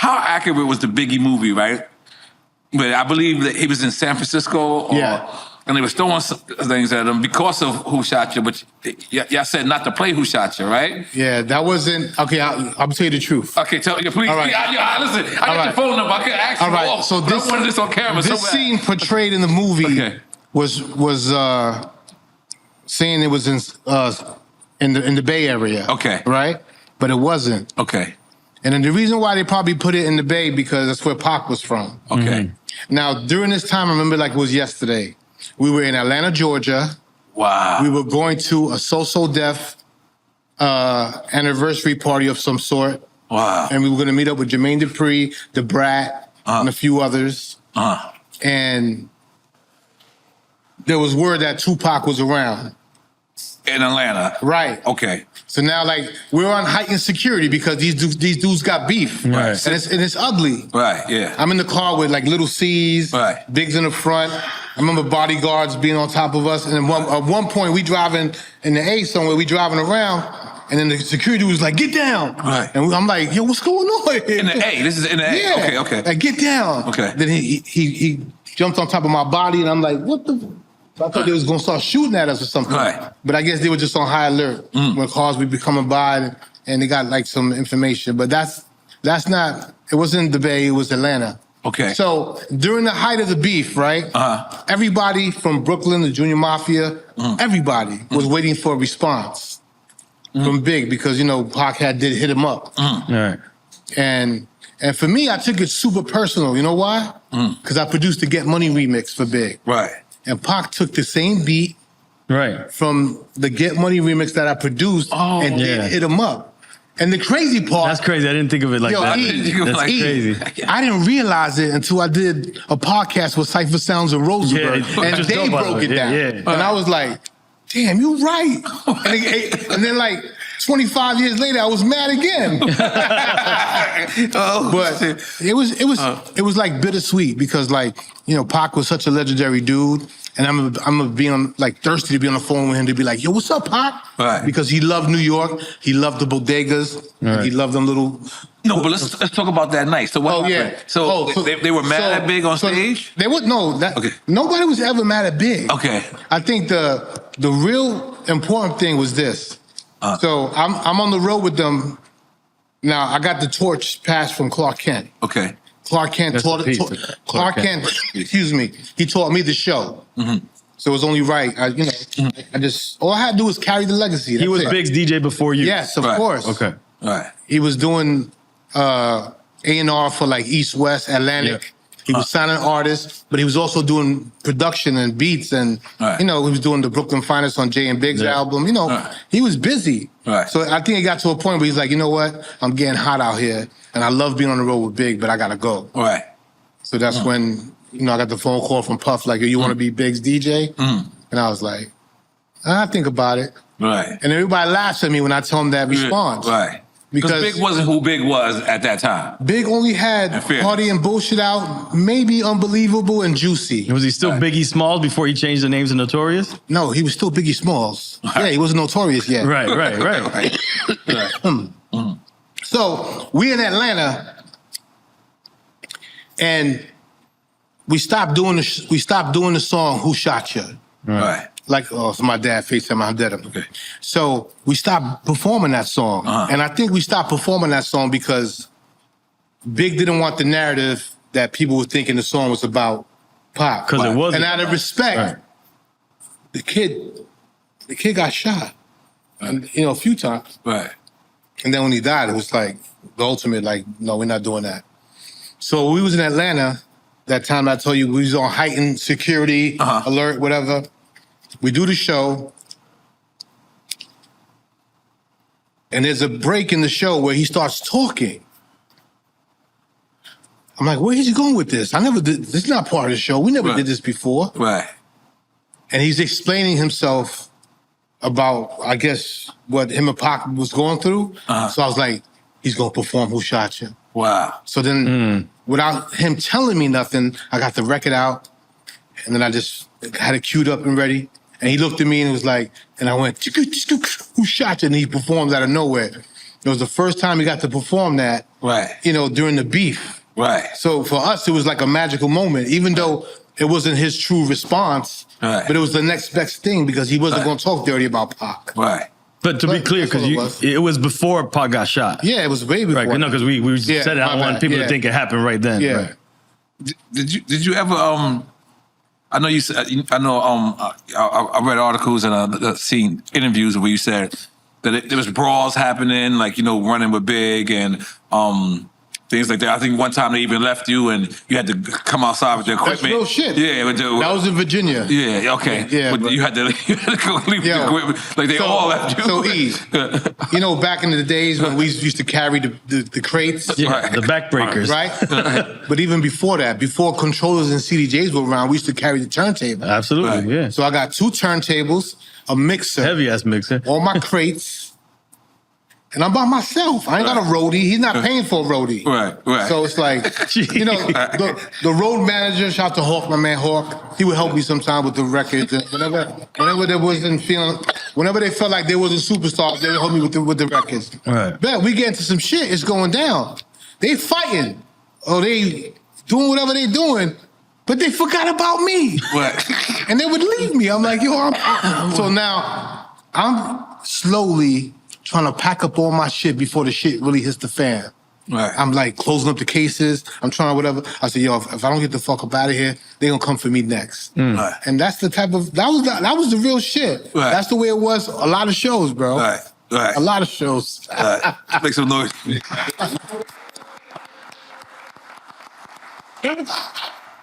how accurate was the Biggie movie, right? But I believe that he was in San Francisco. And they were throwing things at him because of Who Shot You, but y'all said not to play Who Shot You, right? Yeah, that wasn't, okay, I'll tell you the truth. Okay, tell you, please. All right. Listen, I got your phone number. I can ask you. All right, so I wanted this on camera. This scene portrayed in the movie was saying it was in the Bay Area. Okay. Right? But it wasn't. Okay. And then the reason why they probably put it in the Bay, because that's where Pac was from. Okay. Now, during this time, I remember like it was yesterday. We were in Atlanta, Georgia. Wow. We were going to a So Def anniversary party of some sort. Wow. And we were going to meet up with Jermaine Dupri, The Brat, and a few others. And there was word that Tupac was around. In Atlanta. Right. Okay. So now, like, we're on heightened security because these dudes got beef. Right. And it's ugly. Right, yeah. I'm in the car with, like, little C's. Right. Biggs in the front. I remember bodyguards being on top of us. And at one point, we driving in the A somewhere, we driving around, and then the security was like, get down. Right. And I'm like, yo, what's going on here? In the A, this is in the A. Yeah. Okay. Like, get down. Okay. Then he jumped on top of my body, and I'm like, what the? So I thought they was gonna start shooting at us or something. Right. But I guess they were just on high alert when cars would be coming by, and they got like some information. But that's not, it wasn't the Bay, it was Atlanta. Okay. So during the height of the beef, right? Everybody from Brooklyn, the Junior Mafia, everybody was waiting for a response from Big because, you know, Pac did hit him up. Right. And for me, I took it super personal. You know why? Because I produced the Get Money remix for Big. Right. And Pac took the same beat from the Get Money remix that I produced and did hit him up. And the crazy part... That's crazy. I didn't think of it like that. That's crazy. I didn't realize it until I did a podcast with Cypher Sounds and Rosenberg. And they broke it down. And I was like, damn, you right. And then like 25 years later, I was mad again. But it was like bittersweet because like, you know, Pac was such a legendary dude. And I'm gonna be on, like, thirsty to be on the phone with him to be like, yo, what's up, Pac? Right. Because he loved New York. He loved the bodegas. Right. He loved them little... No, but let's talk about that night. So what happened? So they were mad at Big on stage? They would, nobody was ever mad at Big. Okay. I think the real important thing was this. So I'm on the road with them. Now, I got the torch passed from Clark Kent. Okay. Clark Kent he taught me the show. So it was only right. I just, all I had to do was carry the legacy. He was Big's DJ before you? Yes, of course. Okay. All right. He was doing A&R for like East West, Atlantic. He was signing artists, but he was also doing production and beats and, you know, he was doing the Brooklyn Finest on Jay and Big's album. You know, he was busy. Right. So I think it got to a point where he's like, you know what? I'm getting hot out here and I love being on the road with Big, but I got to go. Right. So that's when, you know, I got the phone call from Puff, like, you want to be Big's DJ? And I was like, I think about it. Right. And everybody laughs at me when I tell them that response. Right. Because Big wasn't who Big was at that time. Big only had Party and Bullshit out, maybe Unbelievable and Juicy. Was he still Biggie Smalls before he changed the names to Notorious? No, he was still Biggie Smalls. Yeah, he wasn't Notorious yet. Right. So we in Atlanta, and we stopped doing the song "Who Shot You." Right. Like, so my dad FaceTime, I'm dead. Okay. So we stopped performing that song. And I think we stopped performing that song because Big didn't want the narrative that people were thinking the song was about Pac. Because it wasn't. And out of respect, the kid got shot. And, you know, a few times. Right. And then when he died, it was like the ultimate, like, no, we're not doing that. So we was in Atlanta that time I told you we was on heightened security, alert, whatever. We do the show, and there's a break in the show where he starts talking. I'm like, where is he going with this? This is not part of the show. We never did this before. Right. And he's explaining himself about, I guess, what him and Pac was going through. So I was like, he's going to perform Who Shot You? Wow. So then, without him telling me nothing, I got the record out, and then I just had it queued up and ready. And he looked at me and was like, and I went, who shot you? And he performed out of nowhere. It was the first time he got to perform that. Right. You know, during the beef. Right. So for us, it was like a magical moment, even though it wasn't his true response, but it was the next best thing because he wasn't going to talk dirty about Pac. Right. But to be clear, because it was before Pac got shot. Yeah, it was way before. Right, no, because we said it. I don't want people to think it happened right then. Yeah. Right. Did you ever I know you said I read articles and seen interviews where you said that there was brawls happening, like, you know, running with Big and things like that. I think one time they even left you and you had to come outside with the equipment. That's real shit. Yeah, that was in Virginia. Yeah, okay. Yeah, but you had to go leave the equipment. Like they all left you. So you know, back in the days when we used to carry the crates. Yeah, the backbreakers. Right? But even before that, before controllers and CDJs were around, we used to carry the turntable. Absolutely, yeah. So I got 2 turntables, a mixer. Heavy-ass mixer. All my crates. And I'm by myself. I ain't got a roadie. He's not paying for a roadie. Right. So it's like, you know, the road manager, shout out to Hawk, my man Hawk, he would help me sometimes with the records. And whenever they wasn't feeling, whenever they felt like they wasn't superstars, they would help me with the records. Right. But we get into some shit, it's going down. They fighting. Or they doing whatever they doing, but they forgot about me. Right. And they would leave me. I'm like, yo, so now I'm slowly trying to pack up all my shit before the shit really hits the fan. Right. I'm like closing up the cases. I'm trying to whatever. I said, yo, if I don't get the fuck up out of here, they gonna come for me next. Right. And that's the type of, that was the real shit. Right. That's the way it was a lot of shows, bro. Right. A lot of shows. Make some noise.